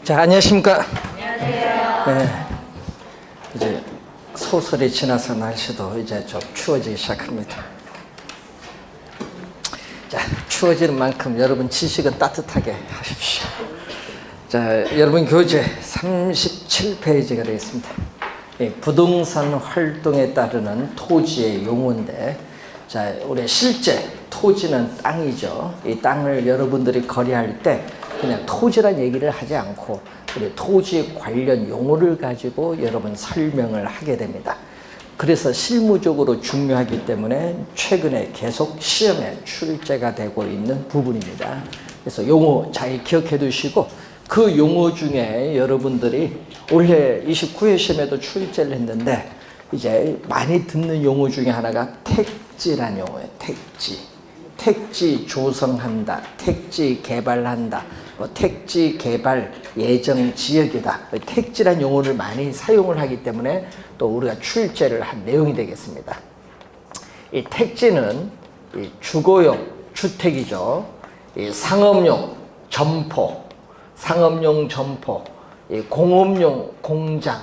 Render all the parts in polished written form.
자, 안녕하십니까? 안녕하세요. 네, 이제 소설이 지나서 날씨도 이제 좀 추워지기 시작합니다. 자, 추워지는 만큼 여러분 지식은 따뜻하게 하십시오. 자, 여러분 교재 37페이지가 되겠습니다. 부동산 활동에 따르는 토지의 용어인데, 자, 우리 실제 토지는 땅이죠. 이 땅을 여러분들이 거래할 때 그냥 토지란 얘기를 하지 않고 우리 토지 관련 용어를 가지고 여러분 설명을 하게 됩니다. 그래서 실무적으로 중요하기 때문에 최근에 계속 시험에 출제가 되고 있는 부분입니다. 그래서 용어 잘 기억해 두시고, 그 용어 중에 여러분들이 올해 29회 시험에도 출제를 했는데 이제 많이 듣는 용어 중에 하나가 택지란 용어예요. 택지 조성한다, 택지 개발한다, 택지 개발 예정 지역이다. 택지란 용어를 많이 사용을 하기 때문에 또 우리가 출제를 한 내용이 되겠습니다. 이 택지는 이 주거용 주택이죠. 이 상업용 점포, 이 공업용 공장,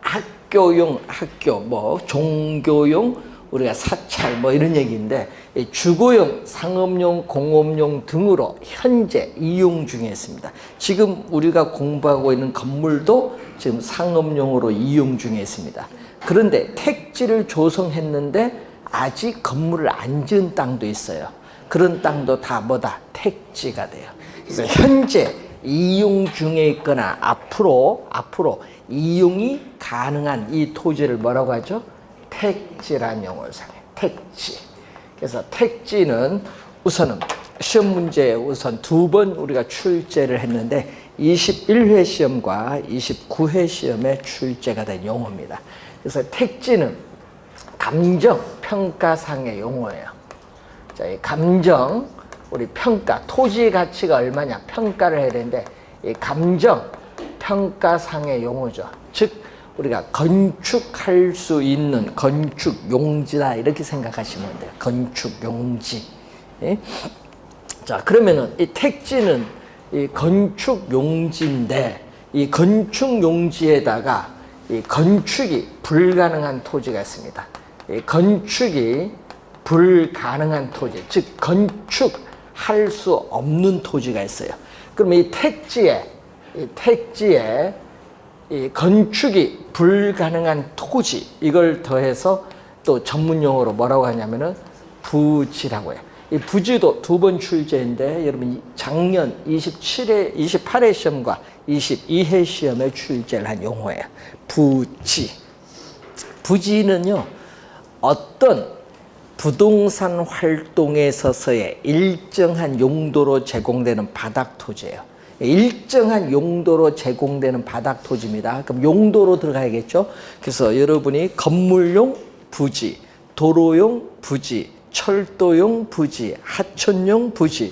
학교용 학교, 종교용 우리가 사찰 이런 얘기인데, 주거용, 상업용, 공업용 등으로 현재 이용 중에 있습니다. 지금 우리가 공부하고 있는 건물도 지금 상업용으로 이용 중에 있습니다. 그런데 택지를 조성했는데 아직 건물을 안 지은 땅도 있어요. 그런 땅도 다 택지가 돼요. 그래서 현재 이용 중에 있거나 앞으로 이용이 가능한 이 토지를 뭐라고 하죠? 택지란 용어를 사용해요. 택지. 그래서 택지는 우선은 시험 문제에 우선 2번 우리가 출제를 했는데 21회 시험과 29회 시험에 출제가 된 용어입니다. 그래서 택지는 감정 평가상의 용어예요. 자, 이 감정, 우리 평가, 토지 가치가 얼마냐 평가를 해야 되는데, 이 감정 평가상의 용어죠. 즉 우리가 건축할 수 있는 건축 용지다, 이렇게 생각하시면 돼요. 건축 용지. 예? 자, 그러면은 이 택지는 이 건축 용지인데, 이 건축 용지에다가 이 건축이 불가능한 토지가 있습니다. 이 건축이 불가능한 토지, 즉 건축할 수 없는 토지가 있어요. 그럼 이 택지에 이 건축이 불가능한 토지, 이걸 더해서 또 전문 용어로 뭐라고 하냐면은 부지라고 해요. 이 부지도 2번 출제인데 여러분 작년 28회 시험과 22회 시험에 출제를 한 용어예요. 부지. 부지는요, 어떤 부동산 활동에 있어서의 일정한 용도로 제공되는 바닥 토지예요. 일정한 용도로 제공되는 바닥 토지입니다. 그럼 용도로 들어가야겠죠. 그래서 여러분이 건물용 부지, 도로용 부지, 철도용 부지, 하천용 부지,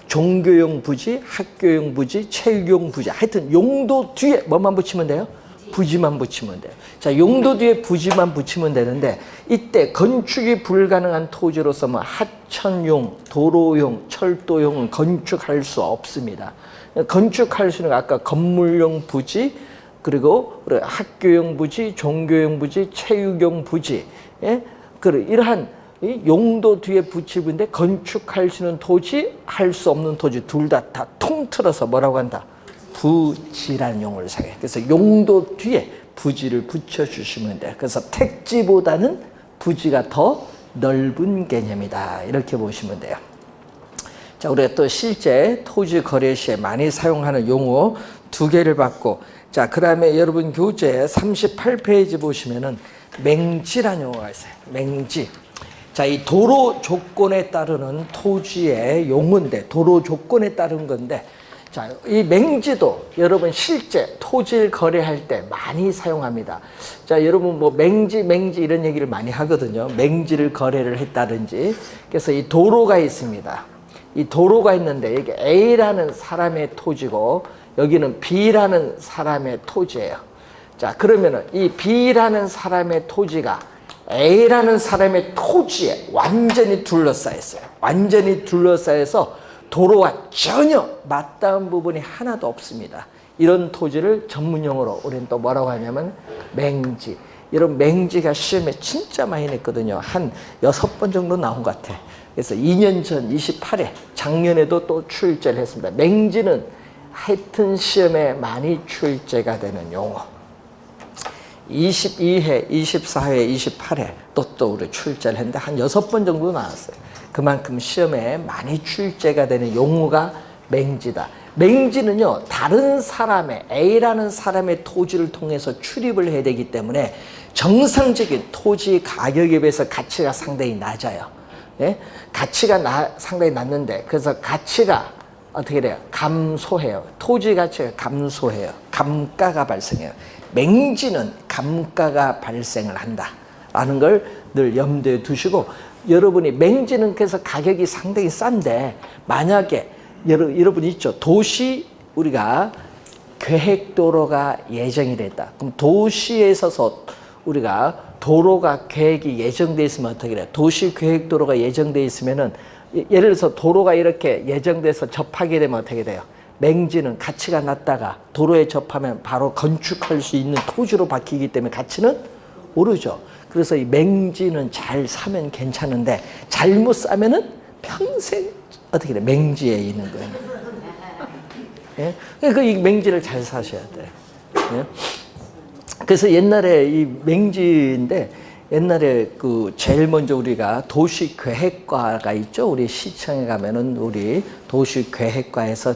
종교용 부지, 학교용 부지, 체육용 부지, 하여튼 용도 뒤에 뭐만 붙이면 돼요? 부지만 붙이면 돼요. 자, 용도 뒤에 부지만 붙이면 되는데, 이때 건축이 불가능한 토지로서 하천용, 도로용, 철도용은 건축할 수 없습니다. 건축할 수 있는 아까 건물용 부지, 그리고 학교용 부지, 종교용 부지, 체육용 부지, 예? 이러한 용도 뒤에 붙이는데 건축할 수 있는 토지, 할 수 없는 토지 둘 다 통틀어서 뭐라고 한다? 부지라는 용어를 사용해요. 그래서 용도 뒤에 부지를 붙여주시면 돼요. 그래서 택지보다는 부지가 더 넓은 개념이다, 이렇게 보시면 돼요. 자, 우리가 또 실제 토지 거래 시에 많이 사용하는 용어 2개를 봤고, 자, 그 다음에 여러분 교재 38페이지 보시면은 맹지라는 용어가 있어요. 맹지. 자, 이 도로 조건에 따르는 토지의 용어인데, 도로 조건에 따른 건데, 자, 이 맹지도 여러분 실제 토지를 거래할 때 많이 사용합니다. 자, 여러분 맹지 이런 얘기를 많이 하거든요. 맹지를 거래를 했다든지. 그래서 이 도로가 있습니다. 이 도로가 있는데 여기 A라는 사람의 토지고 여기는 B라는 사람의 토지예요. 자, 그러면은 이 B라는 사람의 토지가 A라는 사람의 토지에 완전히 둘러싸여 있어요. 완전히 둘러싸여서 도로와 전혀 맞닿은 부분이 하나도 없습니다. 이런 토지를 전문용어로 우리는 또 뭐라고 하냐면 맹지. 이런 맹지가 시험에 진짜 많이 냈거든요. 한 6번 정도 나온 것 같아. 그래서 2년 전 28회 작년에도 또 출제를 했습니다. 맹지는 하여튼 시험에 많이 출제가 되는 용어. 22회, 24회, 28회 또 우리 출제를 했는데 한 6번 정도 나왔어요. 그만큼 시험에 많이 출제가 되는 용어가 맹지다. 맹지는요, 다른 사람의, A라는 사람의 토지를 통해서 출입을 해야 되기 때문에 정상적인 토지 가격에 비해서 가치가 상당히 낮아요. 예? 가치가 상당히 낮는데, 그래서 가치가 어떻게 돼요? 감소해요. 토지 가치가 감소해요. 감가가 발생해요. 맹지는 감가가 발생을 한다. 라는 걸 늘 염두에 두시고, 여러분이 맹지는 그래서 가격이 상당히 싼데, 만약에 여러분 있죠. 도시 우리가 계획도로가 예정이 됐다. 그럼 도시에 있어서 우리가 도로가 계획이 예정돼 있으면 어떻게 돼요? 도시 계획도로가 예정돼 있으면은 예를 들어서 도로가 이렇게 예정돼서 접하게 되면 어떻게 돼요? 맹지는 가치가 낮다가 도로에 접하면 바로 건축할 수 있는 토지로 바뀌기 때문에 가치는 오르죠. 그래서 이 맹지는 잘 사면 괜찮은데 잘못 사면은 평생 어떻게 돼? 맹지에 있는 거예요. 예? 그러니까 이 맹지를 잘 사셔야 돼. 예? 그래서 옛날에 이 맹지인데 옛날에 그 제일 먼저 우리가 도시계획과가 있죠. 우리 시청에 가면은 우리 도시계획과에서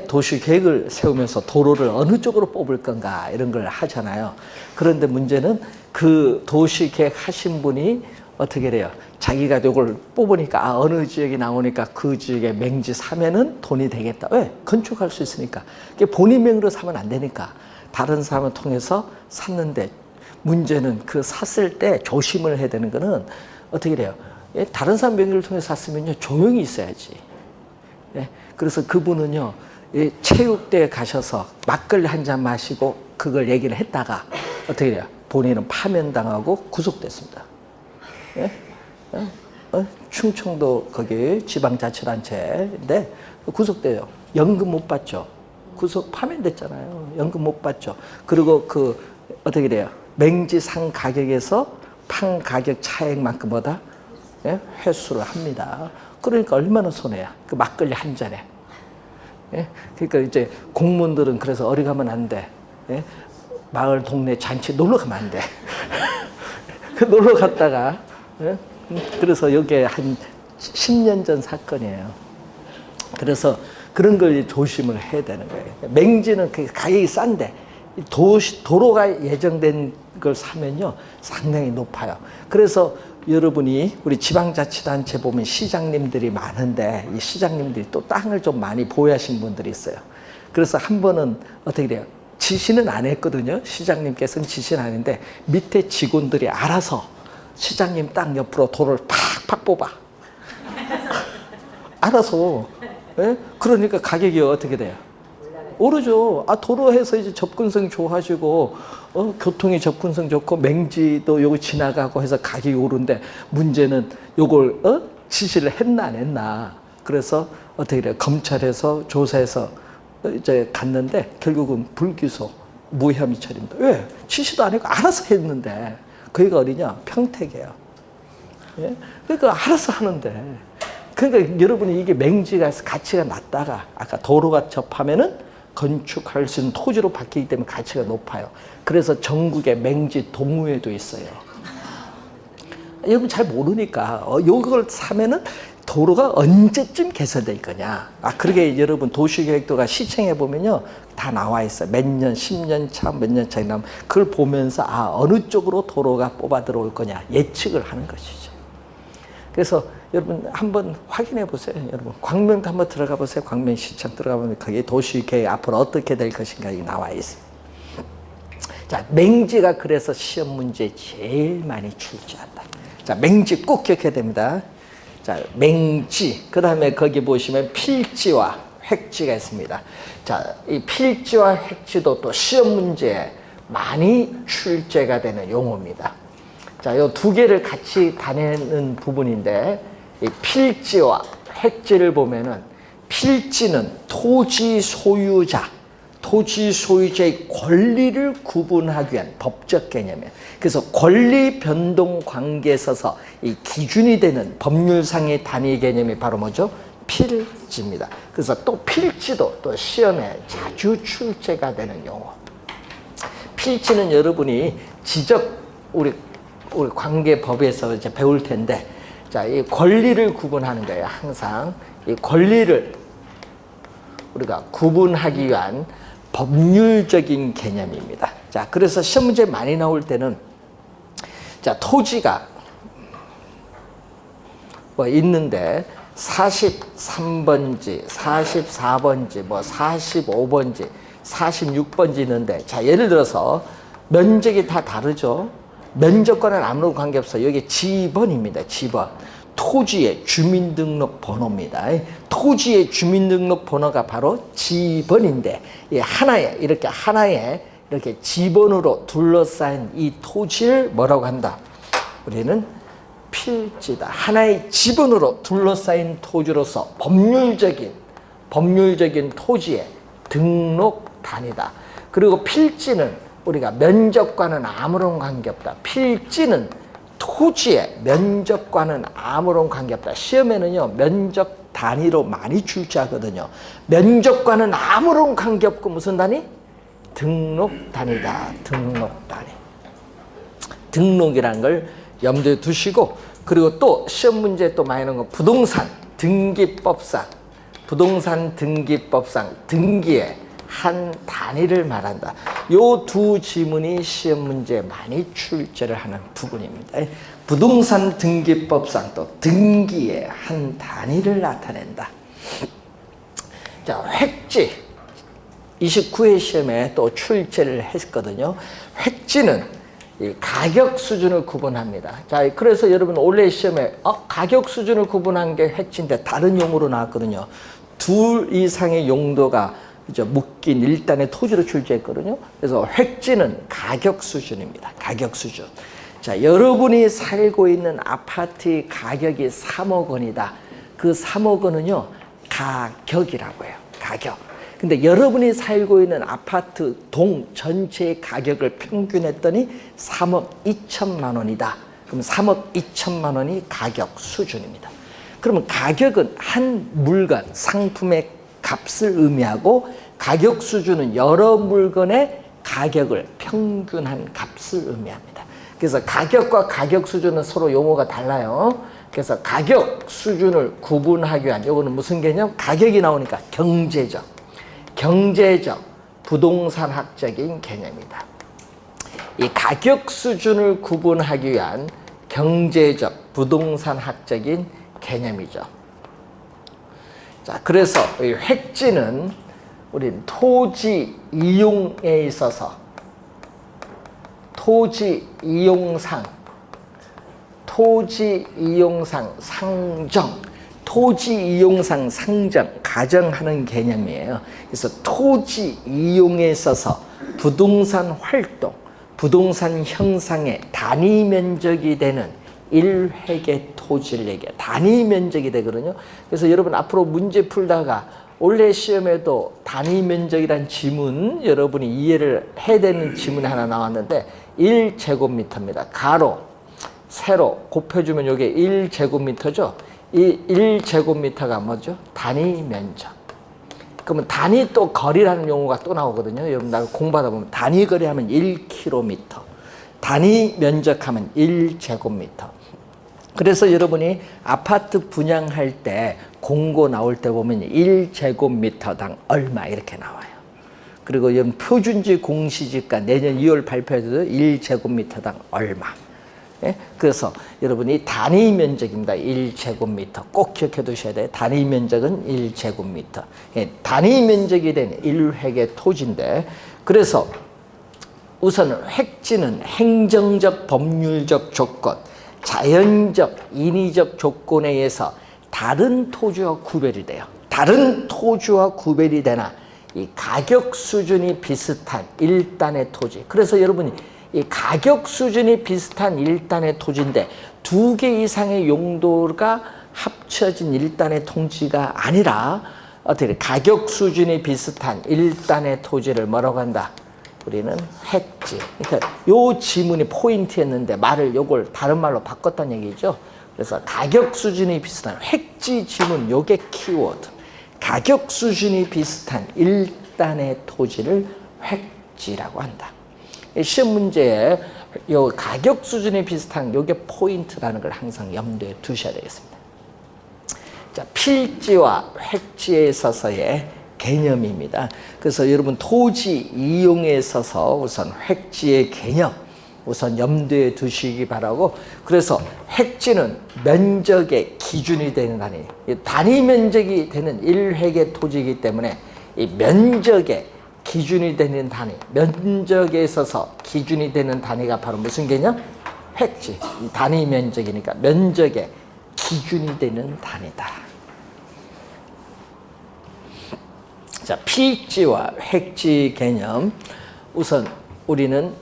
도시계획을 세우면서 도로를 어느 쪽으로 뽑을 건가 이런 걸 하잖아요. 그런데 문제는 그 도시계획 하신 분이 어떻게 돼요? 자기가 이걸 뽑으니까 어느 지역이 나오니까 그 지역에 맹지 사면은 돈이 되겠다. 왜? 건축할 수 있으니까. 본인 명의로 사면 안 되니까 다른 사람을 통해서 샀는데 문제는 그 샀을 때 조심을 해야 되는 거는 어떻게 돼요? 다른 사람 명의를 통해서 샀으면요 조용히 있어야지. 그래서 그분은요 체육대에 가셔서 막걸리 한 잔 마시고 그걸 얘기를 했다가 어떻게 돼요? 본인은 파면당하고 구속됐습니다. 충청도 거기 지방자치단체인데 구속돼요. 연금 못 받죠. 구속 파면됐잖아요. 연금 못 받죠. 그리고 그 어떻게 돼요? 맹지 산 가격에서 판 가격 차액만큼 뭐다? 회수를 합니다. 그러니까 얼마나 손해야? 그 막걸리 한 잔에. 그러니까 이제 공무원들은 그래서 어디 가면 안 돼. 마을 동네 잔치 놀러 가면 안 돼. 그 놀러 갔다가 그래서 이게 한 10년 전 사건이에요. 그래서 그런 걸 조심을 해야 되는 거예요. 맹지는 그 가격이 싼데 도로가 예정된 걸 사면요 상당히 높아요. 그래서 여러분이 우리 지방자치단체 보면 시장님들이 많은데 이 시장님들이 또 땅을 좀 많이 보유하신 분들이 있어요. 그래서 한 번은 어떻게 돼요? 지시는 안 했거든요. 시장님께서는 지시는 안 했는데 밑에 직원들이 알아서 시장님 땅 옆으로 도로를 팍팍 뽑아. 알아서. 그러니까 가격이 어떻게 돼요? 오르죠. 도로에서 이제 접근성 좋아지고, 교통이 접근성 좋고, 맹지도 요거 지나가고 해서 가격이 오른데, 문제는 요걸, 지시를 했나 안 했나. 그래서 어떻게 돼요? 검찰에서 조사해서 이제 갔는데, 결국은 불기소, 무혐의 처리입니다. 왜? 지시도 안 했고, 알아서 했는데, 거기가 어디냐? 평택이에요. 예? 그러니까 알아서 하는데. 그러니까 여러분이 이게 맹지가 가치가 낮다가, 아까 도로가 접하면은, 건축할 수 있는 토지로 바뀌기 때문에 가치가 높아요. 그래서 전국에 맹지 동호회도 있어요. 여러분 잘 모르니까 이걸 사면은 도로가 언제쯤 개설될 거냐. 그러게 여러분 도시계획도가 시청해 보면요 다 나와 있어요. 몇 년, 10년 차, 몇 년 차이 나면 그걸 보면서 어느 쪽으로 도로가 뽑아 들어올 거냐 예측을 하는 것이죠. 그래서 여러분 한번 확인해 보세요. 여러분 광명도 한번 들어가 보세요. 광명시청 들어가 보면 거기에 도시계획 앞으로 어떻게 될 것인가 여기 나와 있습니다. 자, 맹지가 그래서 시험 문제에 제일 많이 출제한다. 자, 맹지 꼭 기억해야 됩니다. 자, 맹지. 그 다음에 거기 보시면 필지와 획지가 있습니다. 자, 이 필지와 획지도 또 시험 문제에 많이 출제가 되는 용어입니다. 자, 이 두 개를 같이 다내는 부분인데, 이 필지와 획지를 보면은 필지는 토지 소유자의 권리를 구분하기 위한 법적 개념이에요. 그래서 권리 변동 관계에 있어서 이 기준이 되는 법률상의 단위 개념이 바로 뭐죠? 필지입니다. 그래서 또 필지도 또 시험에 자주 출제가 되는 용어. 필지는 여러분이 우리 관계법에서 이제 배울 텐데, 자, 이 권리를 구분하는 거예요. 항상 이 권리를 우리가 구분하기 위한 법률적인 개념입니다. 자, 그래서 시험 문제 많이 나올 때는, 자, 토지가 뭐 있는데 43번지, 44번지, 뭐 45번지, 46번지 있는데, 자, 예를 들어서 면적이 다 다르죠. 면적과는 아무런 관계없어요. 여기 지번입니다. 지번. 토지의 주민등록번호입니다. 토지의 주민등록번호가 바로 지번인데, 이렇게 지번으로 둘러싸인 이 토지를 뭐라고 한다? 우리는 필지다. 하나의 지번으로 둘러싸인 토지로서 법률적인 토지의 등록단이다. 그리고 필지는 우리가 면적과는 아무런 관계없다. 필지는 토지의 면적과는 아무런 관계없다. 시험에는요, 면적 단위로 많이 출제하거든요. 면적과는 아무런 관계없고 무슨 단위? 등록단위다. 등록단위. 등록이라는 걸 염두에 두시고, 그리고 또 시험 문제에 또 많이 나오는 건 부동산 등기법상 등기의 한 단위를 말한다. 요 두 지문이 시험 문제에 많이 출제를 하는 부분입니다. 부동산 등기법상 또 등기의 한 단위를 나타낸다. 자, 획지 29회 시험에 또 출제를 했거든요. 획지는 이 가격 수준을 구분합니다. 자, 그래서 여러분 올해 시험에 가격 수준을 구분한 게 획지인데 다른 용어로 나왔거든요. 둘 이상의 용도가 묶인 일단의 토지로 출제했거든요. 그래서 획지는 가격 수준입니다. 가격 수준. 자, 여러분이 살고 있는 아파트의 가격이 3억 원이다. 그 3억 원은요, 가격이라고 해요. 가격. 근데 여러분이 살고 있는 아파트 동 전체의 가격을 평균했더니 3억 2천만 원이다. 그럼 3억 2천만 원이 가격 수준입니다. 그러면 가격은 한 물건, 상품의 값을 의미하고, 가격 수준은 여러 물건의 가격을 평균한 값을 의미합니다. 그래서 가격과 가격 수준은 서로 용어가 달라요. 그래서 가격 수준을 구분하기 위한, 요거는 무슨 개념? 가격이 나오니까 경제적, 부동산학적인 개념이다. 이 가격 수준을 구분하기 위한 경제적, 부동산학적인 개념이죠. 자, 그래서 이 획지는 우린 토지 이용에 있어서 토지 이용상 상정 가정하는 개념이에요. 그래서 토지 이용에 있어서 부동산 활동, 부동산 형상의 단위 면적이 되는 1획의 토지를 얘기해요. 단위 면적이 되거든요. 그래서 여러분 앞으로 문제 풀다가 올해 시험에도 단위 면적이란 지문, 여러분이 이해를 해야 되는 지문이 하나 나왔는데 1제곱미터입니다. 가로, 세로 곱해주면 이게 1제곱미터죠. 이 1제곱미터가 뭐죠? 단위 면적. 그러면 단위 또 거리라는 용어가 또 나오거든요. 여러분 나 공부하다 보면 단위 거리 하면 1km, 단위 면적 하면 1제곱미터. 그래서 여러분이 아파트 분양할 때 공고 나올 때 보면 1제곱미터당 얼마 이렇게 나와요. 그리고 여러분 표준지 공시지가 내년 2월 발표해도 1제곱미터당 얼마. 예? 그래서 여러분이 단위 면적입니다. 1제곱미터. 꼭 기억해 두셔야 돼요. 단위 면적은 1제곱미터. 예, 단위 면적이 된 1획의 토지인데, 그래서 우선 획지는 행정적, 법률적 조건, 자연적, 인위적 조건에 의해서 다른 토지와 구별이 돼요. 다른 토지와 구별이 되나 이 가격 수준이 비슷한 일단의 토지. 그래서 여러분이 이 가격 수준이 비슷한 일단의 토지인데 2개 이상의 용도가 합쳐진 일단의 토지가 아니라 어떻게 가격 수준이 비슷한 일단의 토지를 뭐라고 한다? 우리는 획지. 그러니까 요 지문이 포인트였는데 말을 요걸 다른 말로 바꿨다는 얘기죠. 그래서 가격 수준이 비슷한 획지 지문, 요게 키워드. 가격 수준이 비슷한 일단의 토지를 획지라고 한다. 시험 문제에 요 가격 수준이 비슷한 요게 포인트라는 걸 항상 염두에 두셔야 되겠습니다. 자, 필지와 획지에 있어서의 개념입니다. 그래서 여러분 토지 이용에 있어서 우선 획지의 개념 우선 염두에 두시기 바라고, 그래서 획지는 면적의 기준이 되는 단위, 단위 면적이 되는 1획의 토지이기 때문에 이 면적의 기준이 되는 단위, 면적에 있어서 기준이 되는 단위가 바로 무슨 개념? 획지. 이 단위 면적이니까 면적의 기준이 되는 단위다. 자, 필지와 획지 개념. 우선 우리는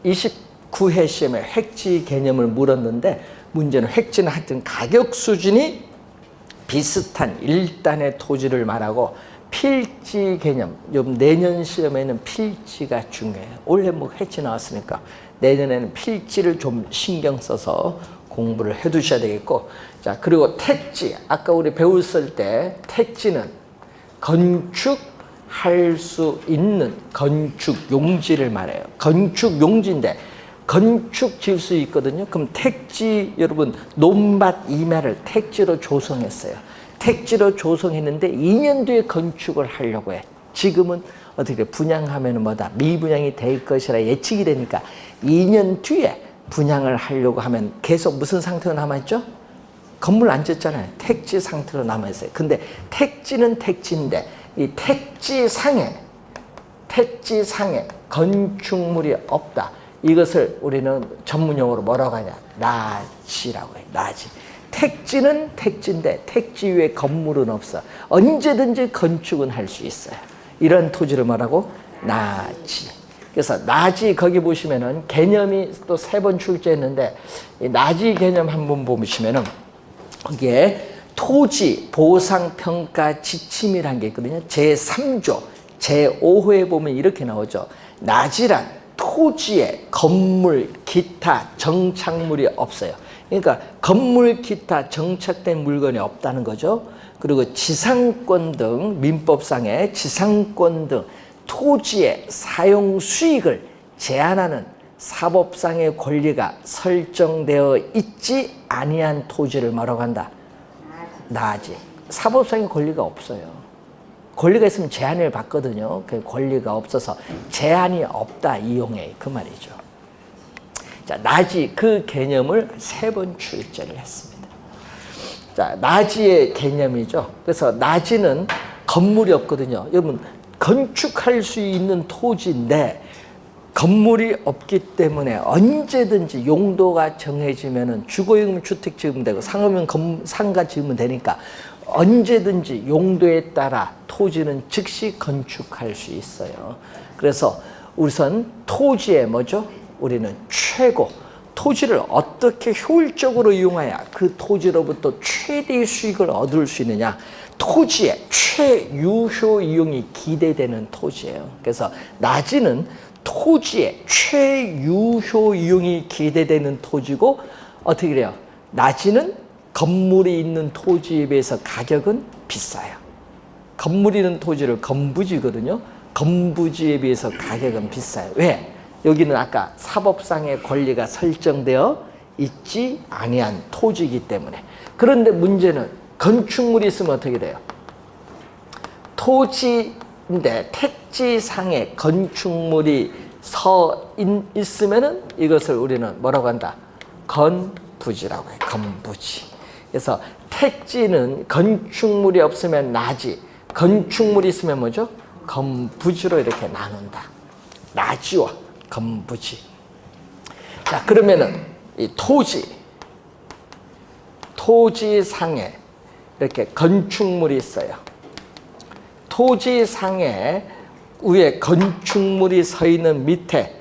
29회 시험에 획지 개념을 물었는데 문제는 획지는 하여튼 가격 수준이 비슷한 일단의 토지를 말하고, 필지 개념, 내년 시험에는 필지가 중요해요. 올해 뭐 획지 나왔으니까 내년에는 필지를 좀 신경 써서 공부를 해 두셔야 되겠고, 자, 그리고 택지. 아까 우리 배웠을 때 택지는 건축할 수 있는 건축 용지를 말해요. 건축 용지인데 건축 지을 수 있거든요. 그럼 택지, 여러분 논밭 이매를 택지로 조성했어요. 택지로 조성했는데 2년 뒤에 건축을 하려고 해. 지금은 어떻게 분양하면 뭐다? 미분양이 될 것이라 예측이 되니까 2년 뒤에 분양을 하려고 하면 계속 무슨 상태로 남아있죠? 건물 안 짓잖아요. 택지 상태로 남아있어요. 근데 택지는 택지인데 이 택지상에 건축물이 없다. 이것을 우리는 전문용어로 뭐라고 하냐? 나지라고 해요. 나지. 택지는 택지인데 택지 위에 건물은 없어. 언제든지 건축은 할 수 있어요. 이런 토지를 뭐라고? 나지. 그래서 나지 거기 보시면은 개념이 또 3번 출제했는데 이 나지 개념 한번 보시면은 거기에 토지 보상 평가 지침이라는 게 있거든요. 제3조 제5호에 보면 이렇게 나오죠. 나지란 토지에 건물, 기타 정착물이 없어요. 그러니까 건물, 기타 정착된 물건이 없다는 거죠. 그리고 지상권 등 민법상의 지상권 등 토지의 사용 수익을 제한하는 사법상의 권리가 설정되어 있지 아니한 토지를 뭐라고 한다? 나지. 사법상의 권리가 없어요. 권리가 있으면 제한을 받거든요. 그 권리가 없어서 제한이 없다 이용해, 그 말이죠. 자, 나지 그 개념을 3번 출제를 했습니다. 자, 나지의 개념이죠. 그래서 나지는 건물이 없거든요. 여러분 건축할 수 있는 토지인데 건물이 없기 때문에 언제든지 용도가 정해지면은 주거용 주택 지으면 되고 상업용 상가 지으면 되니까 언제든지 용도에 따라 토지는 즉시 건축할 수 있어요. 그래서 우선 토지의 뭐죠? 우리는 최고 토지를 어떻게 효율적으로 이용해야 그 토지로부터 최대의 수익을 얻을 수 있느냐, 토지의 최유효 이용이 기대되는 토지예요. 그래서 나지는 토지의 최유효 이용이 기대되는 토지고, 어떻게 그래요? 나지는 건물이 있는 토지에 비해서 가격은 비싸요. 건물이 있는 토지를 건부지거든요. 건부지에 비해서 가격은 비싸요. 왜? 여기는 아까 사법상의 권리가 설정되어 있지 아니한 토지이기 때문에. 그런데 문제는 건축물이 있으면 어떻게 돼요? 토지인데 택지상에 건축물이 있으면은 이것을 우리는 뭐라고 한다? 건부지라고 해요. 건부지. 그래서 택지는 건축물이 없으면 나지, 건축물이 있으면 뭐죠? 건부지로 이렇게 나눈다. 나지와 건부지. 자, 그러면은 이 토지상에 이렇게 건축물이 있어요. 토지상에 위에 건축물이 서 있는 밑에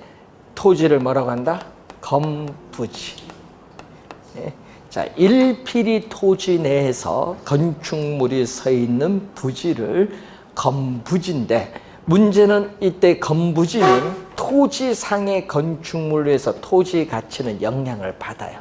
토지를 뭐라고 한다? 건부지. 예. 자, 1필이 토지 내에서 건축물이 서 있는 부지를 건부지인데, 문제는 이때 건부지는 토지상의 건축물로 해서 토지 가치는 영향을 받아요.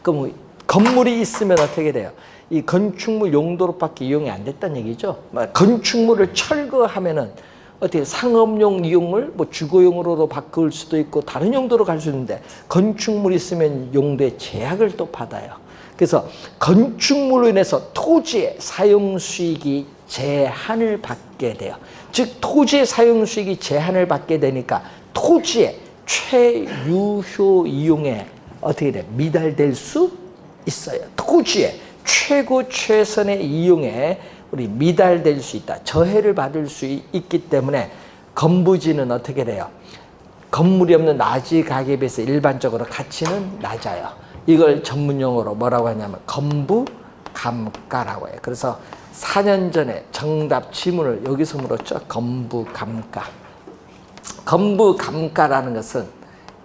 그럼 건물이 있으면 어떻게 돼요? 이 건축물 용도로밖에 이용이 안 됐다는 얘기죠. 건축물을 철거하면은 어떻게 상업용 이용을 뭐 주거용으로도 바꿀 수도 있고 다른 용도로 갈 수 있는데, 건축물이 있으면 용도에 제약을 또 받아요. 그래서 건축물로 인해서 토지의 사용 수익이 제한을 받게 돼요. 즉 토지의 사용 수익이 제한을 받게 되니까 토지의 최유효 이용에 어떻게 돼? 미달될 수 있어요. 토지의 최고 최선의 이용에 우리 미달될 수 있다. 저해를 받을 수 있기 때문에 건부지는 어떻게 돼요? 건물이 없는 나지 가격에 비해서 일반적으로 가치는 낮아요. 이걸 전문용어로 뭐라고 하냐면 건부감가라고 해요. 그래서 4년 전에 정답 지문을 여기서 물었죠. 건부감가. 건부감가라는 것은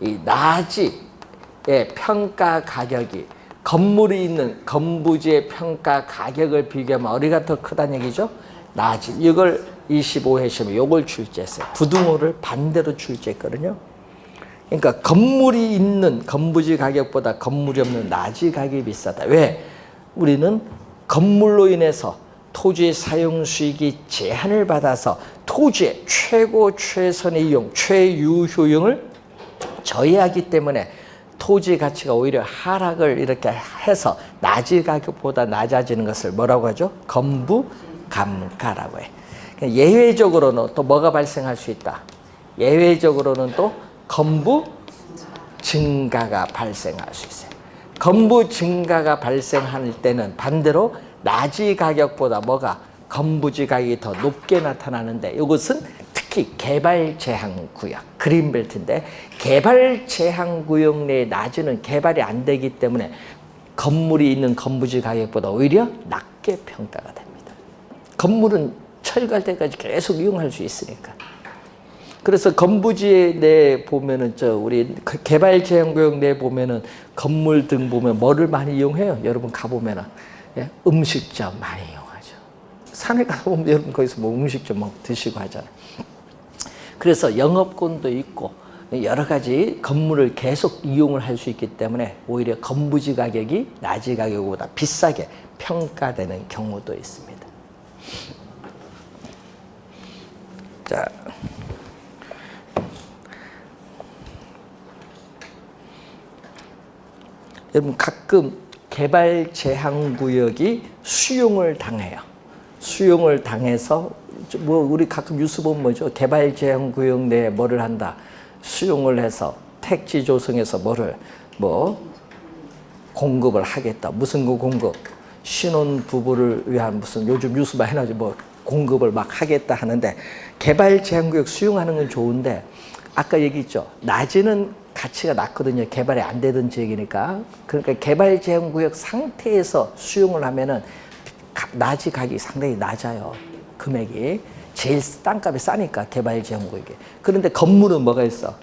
이 나지의 평가 가격이 건물이 있는 건부지의 평가 가격을 비교하면 어디가 더 크다는 얘기죠? 나지. 이걸 25회 시험에 이걸 출제했어요. 부등호를 반대로 출제했거든요. 그러니까 건물이 있는 건부지 가격보다 건물이 없는 나지 가격이 비싸다. 왜? 우리는 건물로 인해서 토지의 사용 수익이 제한을 받아서 토지의 최고 최선의 이용, 최유효용을 저해하기 때문에 토지 가치가 오히려 하락을 이렇게 해서 나지 가격보다 낮아지는 것을 뭐라고 하죠? 건부감가라고 해. 예외적으로는 또 뭐가 발생할 수 있다? 예외적으로는 또 건부 증가가 발생할 수 있어요. 건부 증가가 발생할 때는 반대로 나지 가격보다 뭐가 건부지 가격이 더 높게 나타나는데, 이것은 특히 개발 제한 구역, 그린벨트인데 개발 제한 구역 내에 나지는 개발이 안 되기 때문에 건물이 있는 건부지 가격보다 오히려 낮게 평가가 됩니다. 건물은 철거할 때까지 계속 이용할 수 있으니까. 그래서 건부지 내 보면은 우리 개발 제한 구역 내 보면은 건물 등 보면 뭐를 많이 이용해요? 여러분 가보면은 음식점 많이 이용하죠. 산에 가보면 여러분 거기서 뭐 음식점 뭐 드시고 하잖아요. 그래서 영업권도 있고 여러 가지 건물을 계속 이용을 할 수 있기 때문에 오히려 건부지 가격이 나지 가격보다 비싸게 평가되는 경우도 있습니다. 자, 여러분 가끔 개발 제한 구역이 수용을 당해요. 수용을 당해서 뭐 우리 가끔 뉴스 보면 뭐죠? 개발 제한 구역 내에 뭐를 한다. 수용을 해서 택지 조성해서 뭐를 뭐 공급을 하겠다. 무슨 그 공급? 신혼 부부를 위한 무슨 요즘 뉴스 많이 나죠. 뭐 공급을 막 하겠다 하는데, 개발 제한 구역 수용하는 건 좋은데 아까 얘기했죠. 낮에는 가치가 낮거든요. 개발이 안 되던 지역이니까. 그러니까 개발 제한 구역 상태에서 수용을 하면은 나지 가격이 상당히 낮아요. 금액이. 제일 땅값이 싸니까 개발 제한 구역이. 그런데 건물은 뭐가 있어?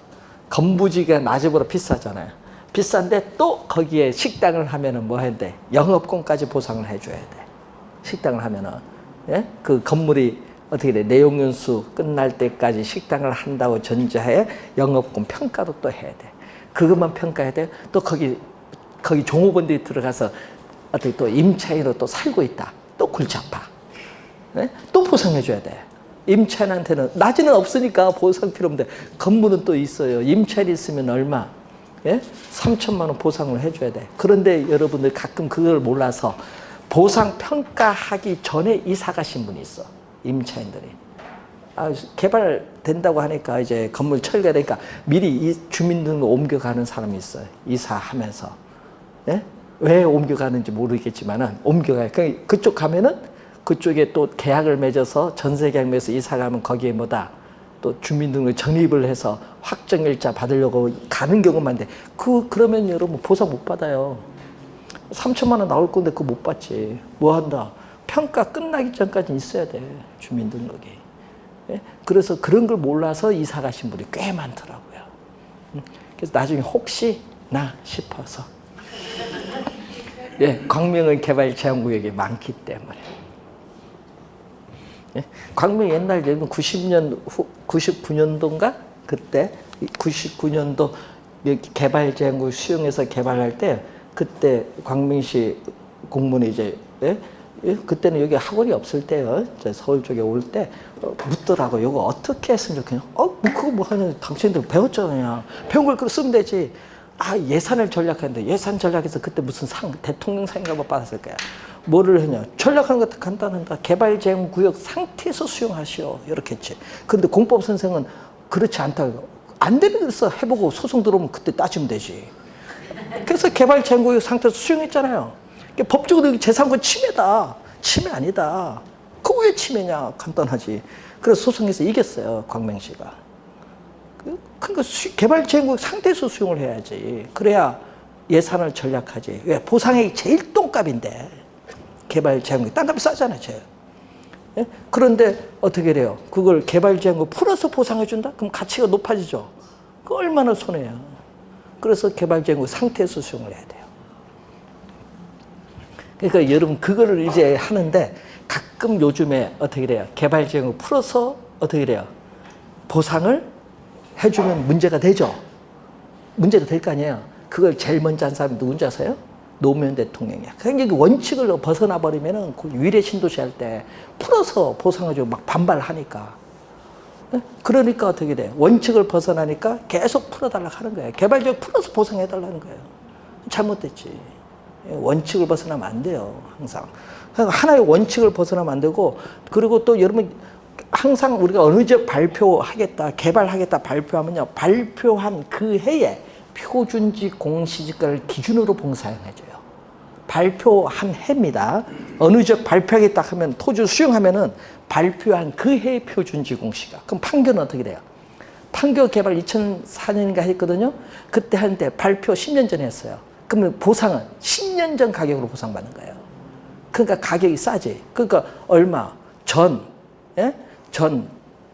건부지가 나지보다 비싸잖아요. 비싼데 또 거기에 식당을 하면은 뭐 해야 돼? 영업권까지 보상을 해줘야 돼. 식당을 하면은. 예? 그 건물이 어떻게 돼? 내용연수 끝날 때까지 식당을 한다고 전제하에 영업권 평가도 또 해야 돼. 그것만 평가해야 돼. 또 거기 종업원들이 들어가서 어떻게 또 임차인으로 또 살고 있다. 또 골치 아파. 네? 또 보상해줘야 돼. 임차인한테는 낮에는 없으니까 보상 필요 없는데 건물은 또 있어요. 임차인이 있으면 얼마? 예? 3천만 원 보상을 해줘야 돼. 그런데 여러분들 가끔 그걸 몰라서 보상 평가하기 전에 이사 가신 분이 있어. 임차인들이. 개발된다고 하니까 이제 건물 철거되니까 미리 이 주민등록 옮겨가는 사람이 있어요. 이사하면서. 예? 왜 옮겨가는지 모르겠지만은 옮겨가요. 그쪽 가면은 그쪽에 또 계약을 맺어서 전세 계약 맺어서 이사 가면 거기에 뭐다. 또 주민등록 전입을 해서 확정일자 받으려고 가는 경우만 돼. 그러면 여러분 보상 못 받아요. 3천만 원 나올 건데 그거 못 받지. 뭐 한다? 평가 끝나기 전까지 있어야 돼. 주민등록이. 예? 그래서 그런 걸 몰라서 이사 가신 분이 꽤 많더라고요. 그래서 나중에 혹시 나 싶어서 예, 광명은 개발 제한구역이 많기 때문에. 예, 광명 옛날 90년 후 99년도인가 그때 99년도 개발 제한구역 수용해서 개발할 때 그때 광명시 공무원이 이제 예? 예? 그때는 여기 학원이 없을 때요. 서울 쪽에 올 때 묻더라고. 이거 어떻게 했으면 좋겠냐. 뭐 그거 뭐 하냐. 당신들 배웠잖아요. 배운 걸 그렇게 쓰면 되지. 예산을 전략하는데 예산 전략에서 그때 무슨 대통령 상인가 뭐 받았을 거야. 뭐를 했냐. 전략하는 것도 간단하다. 개발제한구역 상태에서 수용하시오. 이렇게 했지. 그런데 공법 선생은 그렇지 않다고. 안 되는 데서 해보고 소송 들어오면 그때 따지면 되지. 그래서 개발제한구역 상태에서 수용했잖아요. 법적으로 재산권 침해다. 침해 아니다. 그거 왜 침해냐. 간단하지. 그래서 소송에서 이겼어요. 광명시가. 그러니까 개발제한구역 상태에서 수용을 해야지. 그래야 예산을 전략하지. 왜? 보상액이 제일 똥값인데. 개발제한구역. 땅값이 싸잖아요. 예? 그런데 어떻게 돼요? 그걸 개발제한구역 풀어서 보상해준다? 그럼 가치가 높아지죠. 그 얼마나 손해야. 그래서 개발제한구역 상태에서 수용을 해야 돼요. 그러니까 여러분 그거를 이제 하는데 가끔 요즘에 어떻게 돼요? 개발제한구역 풀어서 어떻게 돼요? 보상을 해주면 문제가 되죠. 문제가 될 거 아니에요. 그걸 제일 먼저 한 사람이 누군지 아세요? 노무현 대통령이야. 그러니까 원칙을 벗어나 버리면은 그 위례 신도시 할 때 풀어서 보상해주고 막 반발하니까. 그러니까 어떻게 돼? 원칙을 벗어나니까 계속 풀어달라고 하는 거예요. 개발적 풀어서 보상해달라는 거예요. 잘못됐지. 원칙을 벗어나면 안 돼요. 항상. 하나의 원칙을 벗어나면 안 되고, 그리고 또 여러분 항상 우리가 어느 지역 발표하겠다, 개발하겠다 발표하면요. 발표한 그 해에 표준지 공시지가를 기준으로 봉사행해줘요. 발표한 해입니다. 어느 지역 발표하겠다 하면 토지 수용하면은 발표한 그 해의 표준지 공시가. 그럼 판교는 어떻게 돼요? 판교 개발 2004년인가 했거든요. 그때 하는데 발표 10년 전에 했어요. 그러면 보상은 10년 전 가격으로 보상받는 거예요. 그러니까 가격이 싸지. 그러니까 얼마? 예? 전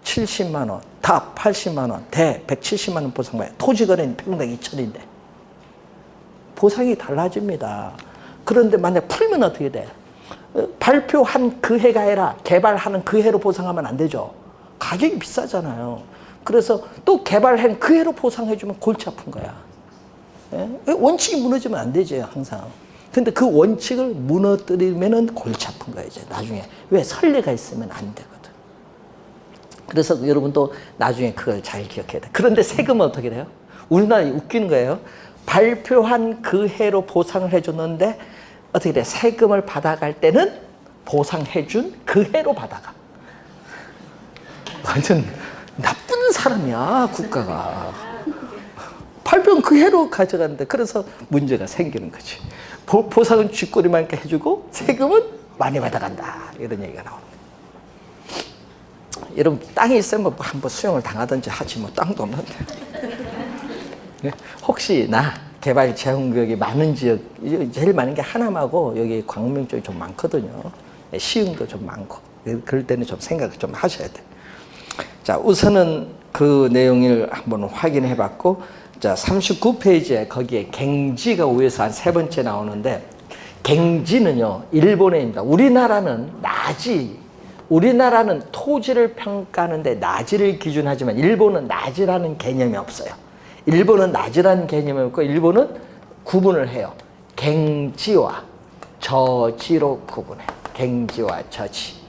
70만 원, 탑 80만 원, 대 170만 원 보상받아요. 토지거래는 평당 2천인데. 보상이 달라집니다. 그런데 만약 풀면 어떻게 돼? 발표한 그 해가 아니라 개발하는 그 해로 보상하면 안 되죠. 가격이 비싸잖아요. 그래서 또 개발한 그 해로 보상해주면 골치 아픈 거야. 예? 원칙이 무너지면 안 되죠, 항상. 근데 그 원칙을 무너뜨리면은 골치 아픈 거야, 이제 나중에. 왜? 선례가 있으면 안 되거든. 그래서 여러분도 나중에 그걸 잘 기억해야 돼. 그런데 세금은 어떻게 돼요? 우리나라 웃기는 거예요. 발표한 그 해로 보상을 해줬는데 어떻게 돼? 세금을 받아갈 때는 보상해준 그 해로 받아가. 완전 나쁜 사람이야, 국가가. 발표한 그 해로 가져가는데 그래서 문제가 생기는 거지. 보상은 쥐꼬리만 해주고 세금은 많이 받아간다. 이런 얘기가 나옵니다. 여러분 땅이 있으면 한번 수용을 당하든지 하지 뭐 땅도 없는데. 혹시나 개발 제한구역이 많은 지역, 제일 많은 게 하남하고 여기 광명 쪽이 좀 많거든요. 시흥도 좀 많고. 그럴 때는 좀 생각을 좀 하셔야 돼요. 자, 우선은 그 내용을 한번 확인해 봤고, 자, 39페이지에 거기에 갱지가 위에서 한 세 번째 나오는데, 갱지는요, 일본에입니다. 우리나라는 토지를 평가하는데 나지를 기준하지만 일본은 나지라는 개념이 없어요. 일본은 나지라는 개념이 없고 일본은 구분을 해요. 갱지와 저지로 구분해요. 갱지와 저지.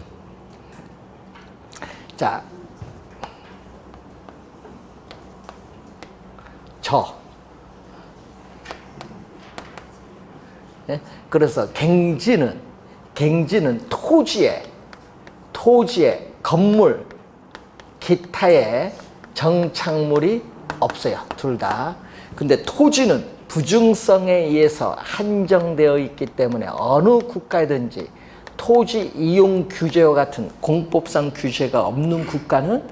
자, 네? 그래서 갱지는 토지에 건물, 기타의 정착물이 없어요. 둘 다. 근데 토지는 부중성에 의해서 한정되어 있기 때문에 어느 국가든지 토지 이용 규제와 같은 공법상 규제가 없는 국가는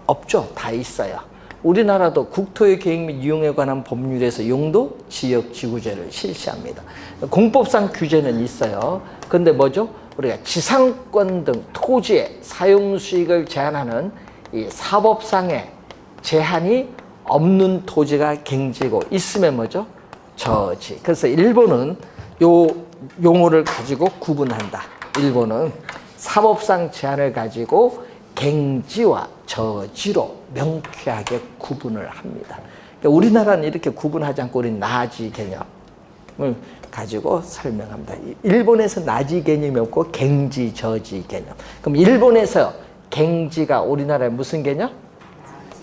없죠. 다 있어요. 우리나라도 국토의 계획 및 이용에 관한 법률에서 용도 지역 지구제를 실시합니다. 공법상 규제는 있어요. 근데 뭐죠? 우리가 지상권 등 토지의 사용 수익을 제한하는 이 사법상의 제한이 없는 토지가 갱지고 있으면 뭐죠? 저지. 그래서 일본은 요 용어를 가지고 구분한다. 일본은 사법상 제한을 가지고 갱지와 저지로 명쾌하게 구분을 합니다. 그러니까 우리나라는 이렇게 구분하지 않고 우리는 나지 개념을 가지고 설명합니다. 일본에서 나지 개념이 없고 갱지, 저지 개념. 그럼 일본에서 갱지가 우리나라의 무슨 개념?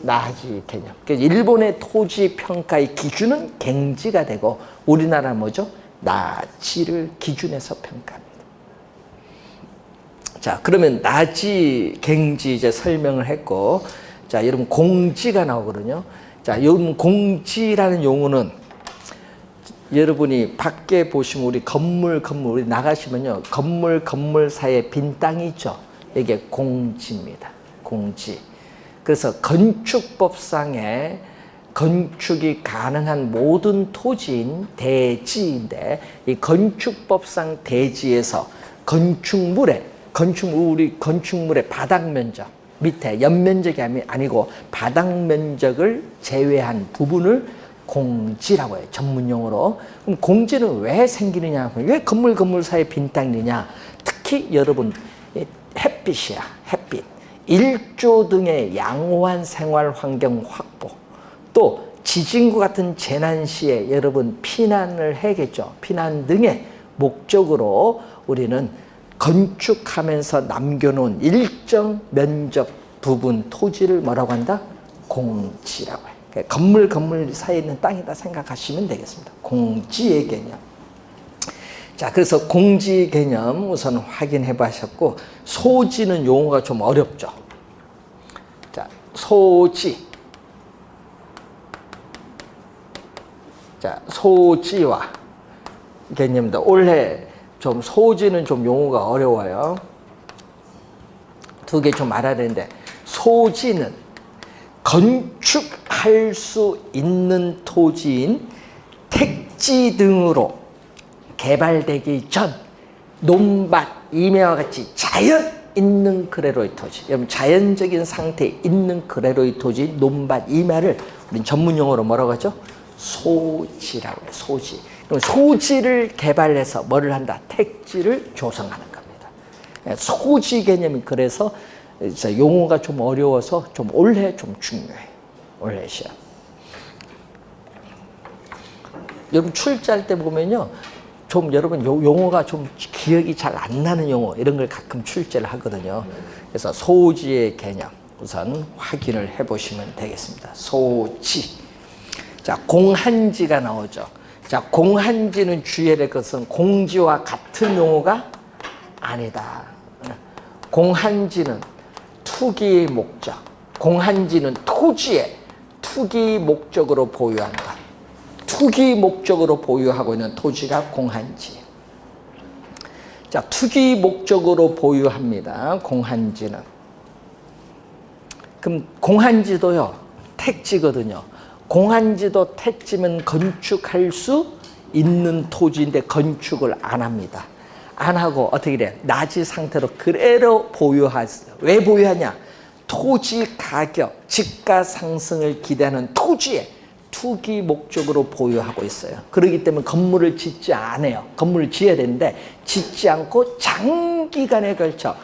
나지 개념. 그래서 일본의 토지 평가의 기준은 갱지가 되고 우리나라는 뭐죠? 나지를 기준해서 평가합니다. 자, 그러면 나지, 갱지 이제 설명을 했고, 자, 여러분 공지가 나오거든요. 자, 여러분 공지라는 용어는 여러분이 밖에 보시면 우리 건물 우리 나가시면요, 건물 사이에 빈 땅이 있죠. 이게 공지입니다. 공지. 그래서 건축법상에 건축이 가능한 모든 토지인 대지인데 이 건축법상 대지에서 우리 건축물의 바닥 면적 밑에 연면적이 아니고 바닥 면적을 제외한 부분을 공지라고 해요. 전문 용어로. 그럼 공지는 왜 생기느냐? 왜 건물 사이에 빈 땅이냐? 특히 여러분 햇빛이야. 햇빛. 일조 등의 양호한 생활 환경 확보. 또 지진과 같은 재난 시에 여러분 피난을 해야겠죠. 피난 등의 목적으로 우리는 건축하면서 남겨놓은 일정 면적 부분 토지를 뭐라고 한다? 공지라고 해요. 건물 사이에 있는 땅이다 생각하시면 되겠습니다. 공지의 개념. 자, 그래서 공지 개념 우선 확인해 보셨고, 소지는 용어가 좀 어렵죠. 자, 소지. 자, 소지와 개념입니다. 올해 좀 소지는 좀 용어가 어려워요. 두 개 좀 알아야 되는데, 소지는 건축할 수 있는 토지인 택지 등으로 개발되기 전 논밭, 임야와 같이 자연 있는 그래로의 토지, 여러분 자연적인 상태에 있는 그래로의 토지, 논밭, 임야를 우린 전문 용어로 뭐라고 하죠? 소지라고 해요. 소지. 그럼 소지를 개발해서 뭐를 한다? 택지를 조성하는 겁니다. 소지 개념이 그래서 용어가 좀 어려워서 좀 올해 좀 중요해요. 올해 시험. 여러분 출제할 때 보면요, 좀 여러분 용어가 좀 기억이 잘 안 나는 용어 이런 걸 가끔 출제를 하거든요. 그래서 소지의 개념 우선 확인을 해보시면 되겠습니다. 소지. 자, 공한지가 나오죠. 자, 공한지는 주의해야 될 것은 공지와 같은 용어가 아니다. 공한지는 투기의 목적, 공한지는 토지의 투기 목적으로 보유한다. 투기 목적으로 보유하고 있는 토지가 공한지. 자, 투기 목적으로 보유합니다. 공한지는. 그럼 공한지도요, 택지거든요. 공한지도 택지면 건축할 수 있는 토지인데 건축을 안 합니다. 안 하고 어떻게 돼? 나지 상태로 그대로 보유하세요. 왜 보유하냐? 토지 가격, 집가 상승을 기대하는 토지에 투기 목적으로 보유하고 있어요. 그렇기 때문에 건물을 짓지 않아요. 건물을 지어야 되는데 짓지 않고 장기간에 걸쳐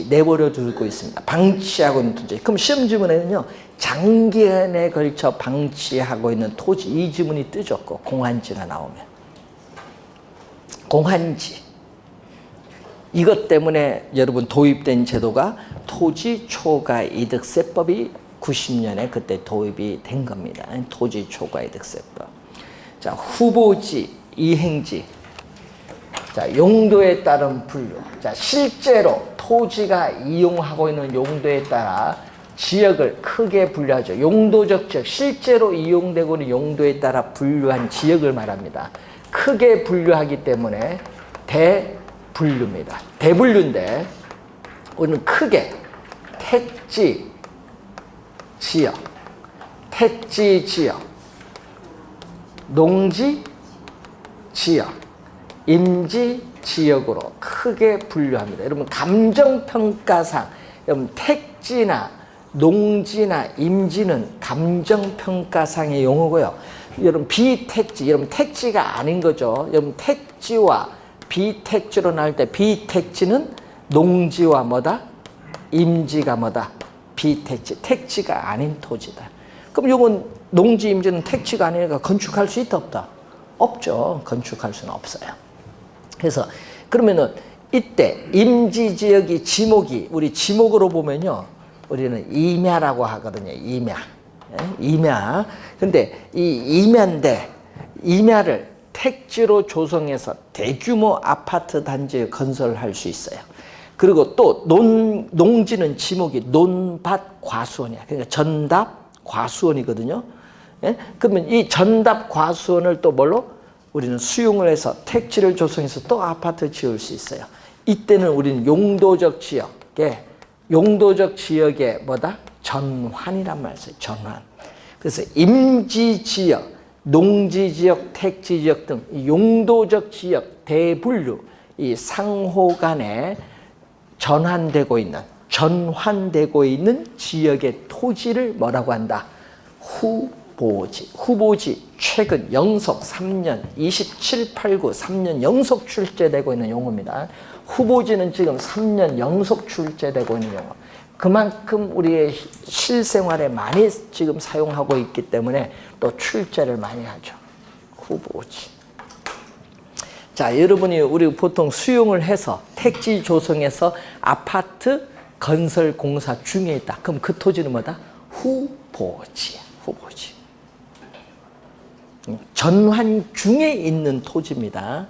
내버려 두고 있습니다. 방치하고 있는 토지. 그럼 시험 지문에는요, 장기간에 걸쳐 방치하고 있는 토지, 이 지문이 뜨죠. 공한지가 나오면. 공한지. 이것 때문에 여러분 도입된 제도가 토지 초과 이득세법이 90년에 그때 도입이 된 겁니다. 토지 초과 이득세법. 자, 후보지, 이행지. 자, 용도에 따른 분류. 자, 실제로 토지가 이용하고 있는 용도에 따라 지역을 크게 분류하죠. 용도적 지역, 실제로 이용되고 있는 용도에 따라 분류한 지역을 말합니다. 크게 분류하기 때문에 대분류입니다. 대분류인데 우리는 크게 택지 지역, 택지 지역, 농지 지역, 임지 지역으로 크게 분류합니다. 여러분 감정평가상 여러분 택지나 농지나 임지는 감정평가상의 용어고요. 여러분 비택지, 여러분 택지가 아닌 거죠. 여러분 택지와 비택지로 나올 때 비택지는 농지와 뭐다? 임지가 뭐다? 비택지, 택지가 아닌 토지다. 그럼 이건 농지, 임지는 택지가 아니니까 건축할 수 있다 없다? 없죠. 건축할 수는 없어요. 그래서 그러면은 이때 임지지역이 지목이 우리 지목으로 보면요, 우리는 임야라고 하거든요. 임야. 임야. 근데 이 임야인데 임야를 택지로 조성해서 대규모 아파트 단지 건설할 수 있어요. 그리고 또 농지는 지목이 논밭 과수원이야. 그러니까 전답 과수원이거든요. 예? 그러면 이 전답 과수원을 또 뭘로? 우리는 수용을 해서 택지를 조성해서 또 아파트 지을 수 있어요. 이때는 우리는 용도적 지역에 뭐다? 전환이란 말이에요. 전환. 그래서 임지지역, 농지지역, 택지지역 등 용도적 지역 대분류, 이 상호 간에 전환되고 있는 지역의 토지를 뭐라고 한다? 후보지. 후보지 최근 영속 3년 27, 89, 3년 영속 출제되고 있는 용어입니다. 후보지는 지금 3년 영속 출제되고 있는 용어. 그만큼 우리의 실생활에 많이 지금 사용하고 있기 때문에 또 출제를 많이 하죠. 후보지. 자, 여러분이 우리 보통 수용을 해서 택지 조성해서 아파트 건설 공사 중에 있다. 그럼 그 토지는 뭐다? 후보지. 후보지. 전환 중에 있는 토지입니다.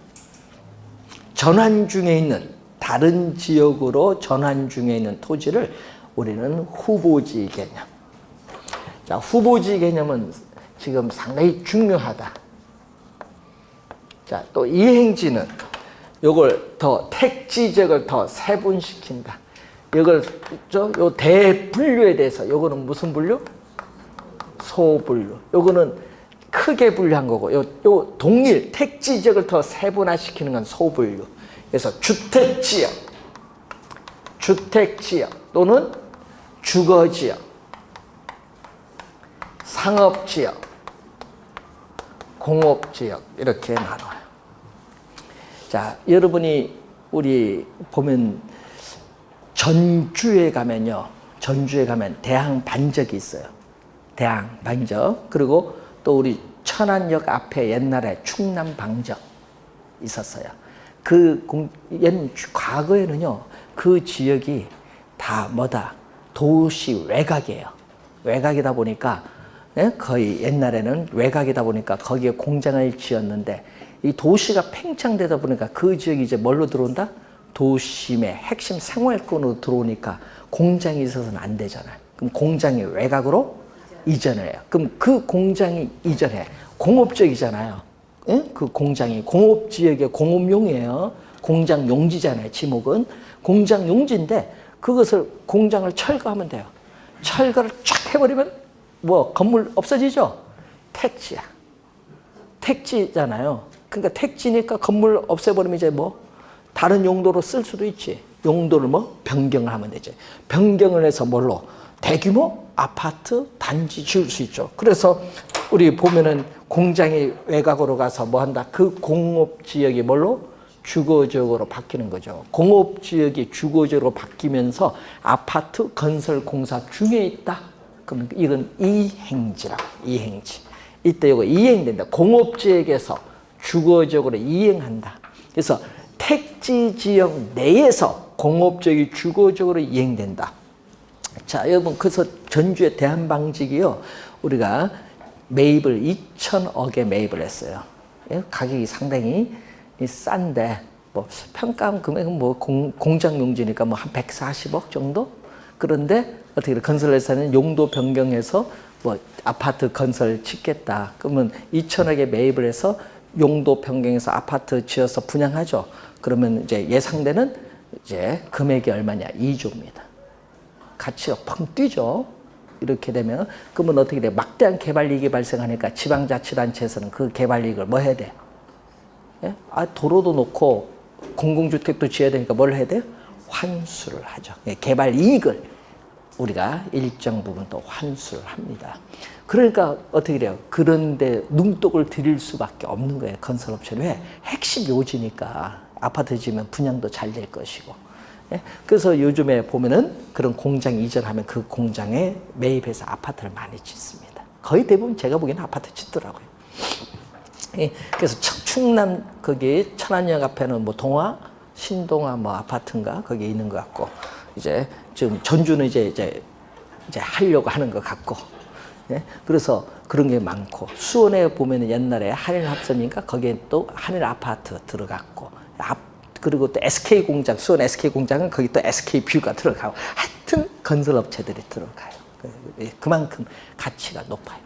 전환 중에 있는, 다른 지역으로 전환 중에 있는 토지를 우리는 후보지 개념. 자, 후보지 개념은 지금 상당히 중요하다. 자, 또 이행지는 요걸 더 택지 지역을 더 세분시킨다. 이걸 요 대분류에 대해서 요거는 무슨 분류? 소분류. 요거는 크게 분류한 거고, 요 동일 택지 지역을 더 세분화시키는 건 소분류. 그래서 주택지역 또는 주거지역, 상업지역, 공업지역 이렇게 나눠요. 자, 여러분이 우리 보면 전주에 가면 대항 반적이 있어요. 대항 반적. 그리고 또 우리 천안역 앞에 옛날에 충남 방적 있었어요. 과거에는요, 그 지역이 다 뭐다? 도시 외곽이에요. 외곽이다 보니까, 거의 옛날에는 외곽이다 보니까 거기에 공장을 지었는데, 이 도시가 팽창되다 보니까 그 지역이 이제 뭘로 들어온다? 도심의 핵심 생활권으로 들어오니까 공장이 있어서는 안 되잖아요. 그럼 공장이 외곽으로 이전을 해요. 그럼 그 공장이 이전해. 공업적이잖아요. 그 공장이 공업지역의 공업용이에요. 공장 용지잖아요. 지목은 공장 용지인데 그것을 공장을 철거하면 돼요. 철거를 쫙 해버리면 뭐 건물 없어지죠. 택지야. 택지잖아요. 그러니까 택지니까 건물 없애버리면 이제 뭐 다른 용도로 쓸 수도 있지. 용도를 뭐 변경을 하면 되죠. 변경을 해서 뭘로? 대규모 아파트 단지 지을 수 있죠. 그래서 우리 보면은 공장이 외곽으로 가서 뭐 한다? 그 공업지역이 뭘로? 주거지역으로 바뀌는 거죠. 공업지역이 주거지역으로 바뀌면서 아파트 건설 공사 중에 있다. 그럼 이건 이행지라고. 이행지. 이때 이거 이행된다. 공업지역에서 주거지역으로 이행한다. 그래서 택지지역 내에서 공업지역이 주거지역으로 이행된다. 자, 여러분, 그래서 전주의 대한방직이요, 우리가 매입을 2,000억에 매입을 했어요. 가격이 상당히 싼데, 뭐, 평가한 금액은 뭐, 공장 용지니까 뭐, 한 140억 정도? 그런데, 어떻게, 건설회사는 용도 변경해서 뭐, 아파트 건설 짓겠다. 그러면 2,000억에 매입을 해서 용도 변경해서 아파트 지어서 분양하죠. 그러면 이제 예상되는 이제 금액이 얼마냐? 2조입니다. 가치가 펑 뛰죠. 이렇게 되면 그러면 어떻게 돼? 막대한 개발 이익이 발생하니까 지방자치단체에서는 그 개발 이익을 뭐 해야 돼? 예? 도로도 놓고 공공주택도 지어야 되니까 뭘 해야 돼요? 환수를 하죠. 예, 개발 이익을 우리가 일정 부분 또 환수를 합니다. 그러니까 어떻게 돼요? 그런데 눈독을 들일 수밖에 없는 거예요. 건설업체는. 왜? 핵심 요지니까 아파트 지으면 분양도 잘 될 것이고. 예? 그래서 요즘에 보면은 그런 공장 이전하면 그 공장에 매입해서 아파트를 많이 짓습니다. 거의 대부분 제가 보기에는 아파트 짓더라고요. 예? 그래서 충남 거기 천안역 앞에는 뭐 동화, 신동화 뭐 아파트인가 거기에 있는 것 같고, 이제 지금 전주는 이제 하려고 하는 것 같고. 예? 그래서 그런 게 많고, 수원에 보면 옛날에 한일합선인가 거기에 또 한일 아파트 들어갔고, 그리고 또 SK 공장, 수원 SK 공장은 거기 또 SK 뷰가 들어가고, 하여튼 건설업체들이 들어가요. 그만큼 가치가 높아요.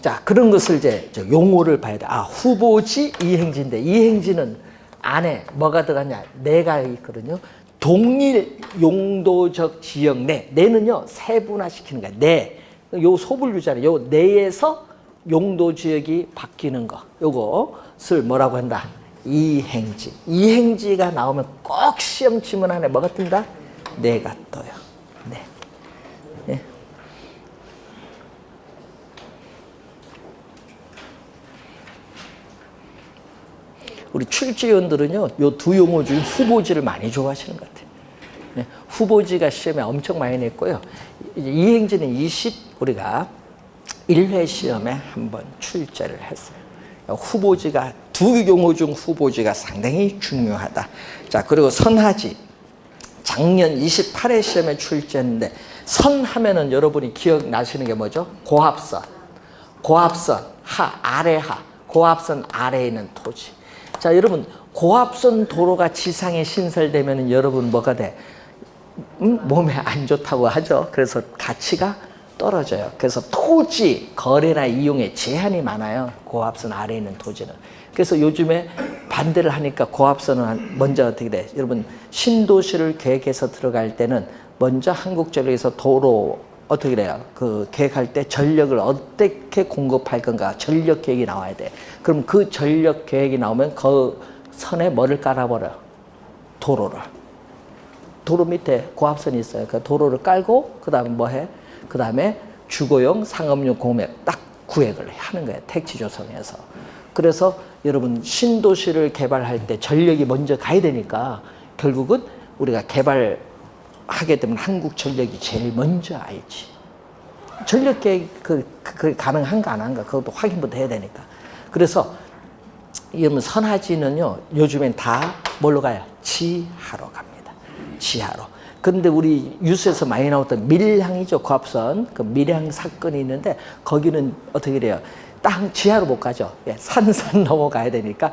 자, 그런 것을 이제 용어를 봐야 돼. 아, 후보지 이행지인데, 이행지는 안에 뭐가 들어가냐? 내가 있거든요. 동일 용도적 지역 내. 내는요, 세분화시키는 거야. 내. 요 소분류잖아요. 요 내에서 용도 지역이 바뀌는 거. 요것을 뭐라고 한다? 이행지. 이행지가 나오면 꼭 시험 지문 안에 뭐가 뜬다? 내가 떠요. 네. 네. 우리 출제위원들은요, 요 두 용어 중 후보지를 많이 좋아하시는 것 같아요. 네. 후보지가 시험에 엄청 많이 냈고요. 이제 이행지는 우리가 1회 시험에 한번 출제를 했어요. 후보지가 두 용어 중 후보지가 상당히 중요하다. 자, 그리고 선하지. 작년 28회 시험에 출제했는데, 선 하면은 여러분이 기억나시는 게 뭐죠? 고합선. 고합선, 아래 고합선 아래에 있는 토지. 자, 여러분, 고합선 도로가 지상에 신설되면 여러분 뭐가 돼? 몸에 안 좋다고 하죠. 그래서 가치가 떨어져요. 그래서 토지 거래나 이용에 제한이 많아요. 고합선 아래에 있는 토지는. 그래서 요즘에 반대를 하니까 고합선은 먼저 어떻게 돼? 여러분, 신도시를 계획해서 들어갈 때는 먼저 한국전력에서 도로 어떻게 돼요? 그 계획할 때 전력을 어떻게 공급할 건가 전력 계획이 나와야 돼. 그럼 그 전력 계획이 나오면 그 선에 뭐를 깔아버려? 도로를. 도로 밑에 고합선이 있어요. 그 도로를 깔고 그 다음에 뭐 해? 그 다음에 주거용, 상업용, 공업 딱 구획을 하는 거예요. 택지 조성해서. 그래서 여러분, 신도시를 개발할 때 전력이 먼저 가야 되니까 결국은 우리가 개발하게 되면 한국전력이 제일 먼저 알지. 전력 계획 그게 가능한가 안 한가 그것도 확인부터 해야 되니까. 그래서 이러면 선하지는요, 요즘엔 다 뭘로 가요? 지하로 갑니다. 지하로. 근데 우리 뉴스에서 많이 나왔던 밀양이죠, 고합선. 그 밀양 사건이 있는데 거기는 어떻게 돼요? 땅 지하로 못 가죠. 예, 산 넘어가야 되니까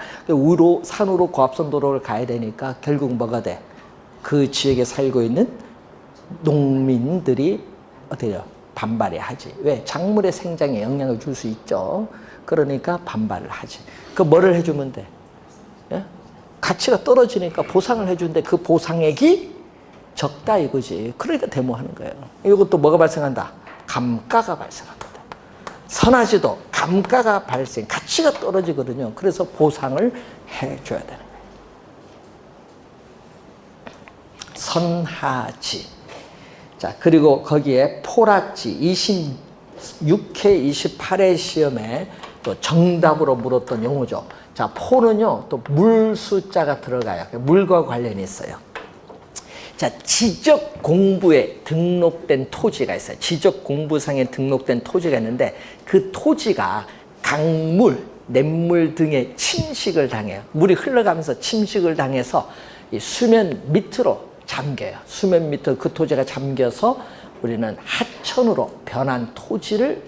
산으로 고합선 도로를 가야 되니까 결국 뭐가 돼? 그 지역에 살고 있는 농민들이 어떻게 해요? 반발이 하지. 왜? 작물의 생장에 영향을 줄 수 있죠. 그러니까 반발을 하지. 그 뭐를 해주면 돼? 예? 가치가 떨어지니까 보상을 해주는데 그 보상액이 적다 이거지. 그러니까 데모하는 거예요. 이것도 뭐가 발생한다? 감가가 발생합니다. 선하지도 감가가 발생, 가치가 떨어지거든요. 그래서 보상을 해줘야 되는 거예요. 선하지. 자, 그리고 거기에 포락지 26회, 28회 시험에 또 정답으로 물었던 용어죠. 자, 포는요, 또 물 숫자가 들어가요. 물과 관련이 있어요. 자, 지적 공부에 등록된 토지가 있어요. 지적 공부상에 등록된 토지가 있는데 그 토지가 강물, 냇물 등의 침식을 당해요. 물이 흘러가면서 침식을 당해서 이 수면 밑으로 잠겨요. 수면 밑으로 그 토지가 잠겨서 우리는 하천으로 변한 토지를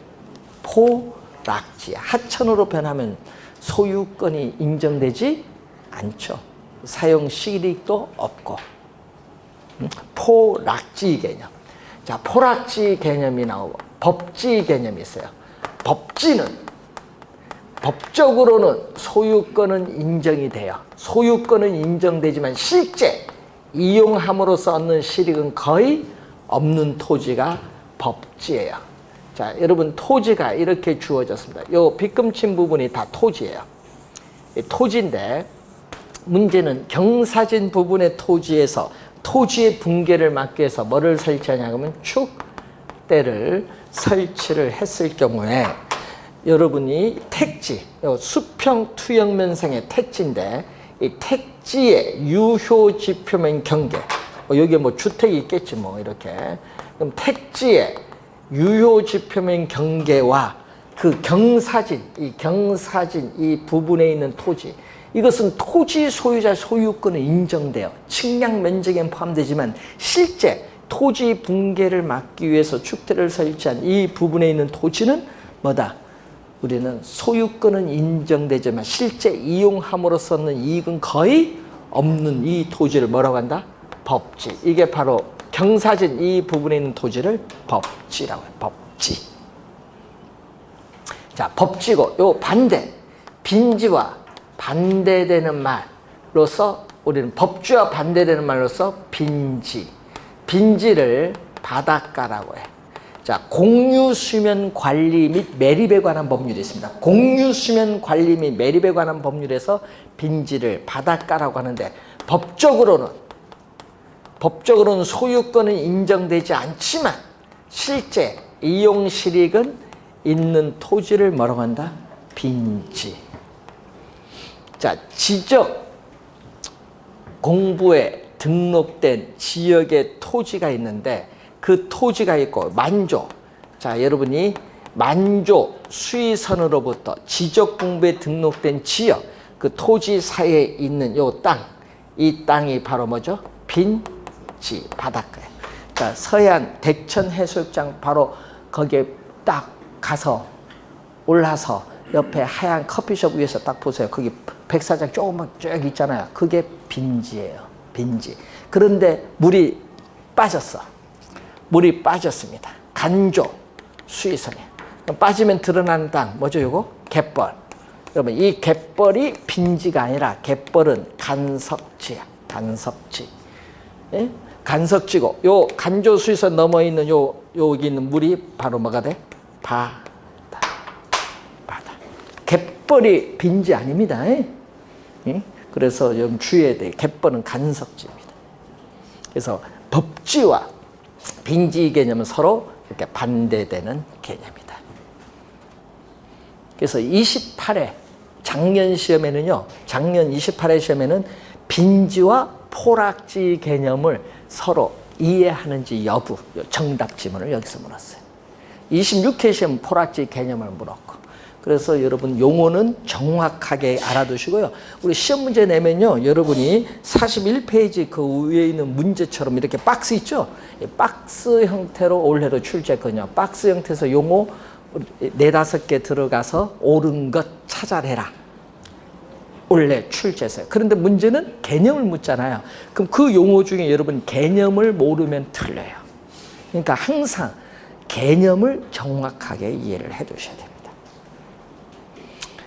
포락지. 하천으로 변하면 소유권이 인정되지 않죠. 사용 시익도 없고. 포락지 개념. 자, 포락지 개념이 나오고 법지 개념이 있어요. 법지는 법적으로는 소유권은 인정이 돼요. 소유권은 인정되지만 실제 이용함으로써 얻는 실익은 거의 없는 토지가 법지예요. 자, 여러분, 토지가 이렇게 주어졌습니다. 이 빗금친 부분이 다 토지예요. 이 토지인데 문제는 경사진 부분의 토지에서 토지의 붕괴를 막기 위해서 뭐를 설치하냐 하면 축대를 설치를 했을 경우에 여러분이 택지, 수평 투영면상의 택지인데 이 택지의 유효 지표면 경계, 여기에 뭐 주택이 있겠지 뭐 이렇게. 그럼 택지의 유효 지표면 경계와 그 경사진, 이 부분에 있는 토지, 이것은 토지 소유자 소유권은 인정돼요. 측량 면적엔 포함되지만 실제 토지 붕괴를 막기 위해서 축대를 설치한 이 부분에 있는 토지는 뭐다? 우리는 소유권은 인정되지만 실제 이용함으로써는 이익은 거의 없는 이 토지를 뭐라고 한다? 법지. 이게 바로 경사진 이 부분에 있는 토지를 법지라고 해요. 법지. 자, 법지고 요 반대, 빈지와 반대되는 말로서 우리는 법주와 반대되는 말로서 빈지. 빈지를 바닷가라고 해요. 자, 공유수면 관리 및 매립에 관한 법률이 있습니다. 공유수면 관리 및 매립에 관한 법률에서 빈지를 바닷가라고 하는데 법적으로는 소유권은 인정되지 않지만 실제 이용 실익은 있는 토지를 뭐라고 한다? 빈지. 자, 지적 공부에 등록된 지역의 토지가 있는데 그 토지가 있고 만조. 자, 여러분이 만조 수의선으로부터 지적 공부에 등록된 지역, 그 토지 사이에 있는 요 땅, 이 땅이 바로 뭐죠? 빈지, 바닷가예요. 자, 서해안 대천 해수욕장 바로 거기에 딱 가서 올라서 옆에 하얀 커피숍 위에서 딱 보세요. 거기 백사장 조금만 쭉 있잖아요. 그게 빈지예요. 빈지. 그런데 물이 빠졌습니다. 간조 수위선에 빠지면 드러나는 땅 뭐죠? 요거 갯벌. 여러분 이 갯벌이 빈지가 아니라 갯벌은 간석지야. 간석지. 예? 간석지고 요 간조 수위선 넘어 있는 여기 있는 물이 바로 뭐가 돼? 바다. 갯벌이 빈지 아닙니다. 예? 그래서 좀 주의해야 돼. 갯벌은 간석지입니다. 그래서 법지와 빈지 개념은 서로 이렇게 반대되는 개념이다. 그래서 28회 작년 시험에는요, 작년 28회 시험에는 빈지와 포락지 개념을 서로 이해하는지 여부, 정답 지문을 여기서 물었어요. 26회 시험 포락지 개념을 물었고, 그래서 여러분 용어는 정확하게 알아두시고요. 우리 시험 문제 내면요, 여러분이 41페이지 그 위에 있는 문제처럼 이렇게 박스 있죠? 박스 형태로 올해로 출제했거든요. 박스 형태에서 용어 4-5개 들어가서 옳은 것 찾아내라. 올해 출제했어요. 그런데 문제는 개념을 묻잖아요. 그럼 그 용어 중에 여러분 개념을 모르면 틀려요. 그러니까 항상 개념을 정확하게 이해를 해 두셔야 됩니다.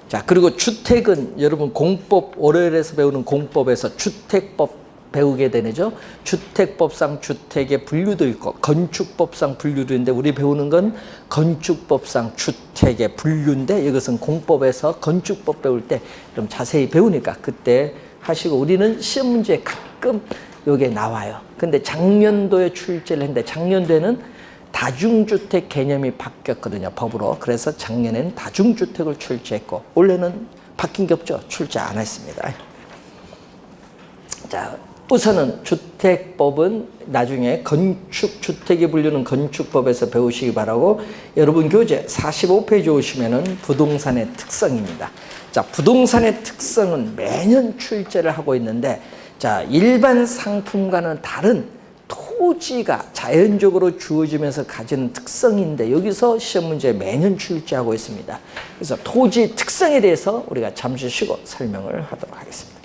자, 그리고 주택은 여러분 공법, 월요일에서 배우는 공법에서 주택법 배우게 되죠. 주택법상 주택의 분류도 있고 건축법상 분류도 있는데 우리 배우는 건 건축법상 주택의 분류인데 이것은 공법에서 건축법 배울 때 좀 자세히 배우니까 그때 하시고 우리는 시험 문제에 가끔 이게 나와요. 근데 작년도에 출제를 했는데 작년도에는 다중주택 개념이 바뀌었거든요, 법으로. 그래서 작년에는 다중주택을 출제했고 올해는 바뀐 게 없죠. 출제 안 했습니다. 자, 우선은 주택법은 나중에 건축주택이 분류는 건축법에서 배우시기 바라고 여러분 교재 45페이지 오시면은 부동산의 특성입니다. 자, 부동산의 특성은 매년 출제를 하고 있는데 자, 일반 상품과는 다른 토지가 자연적으로 주어지면서 가지는 특성인데 여기서 시험 문제 매년 출제하고 있습니다. 그래서 토지 특성에 대해서 우리가 잠시 쉬고 설명을 하도록 하겠습니다.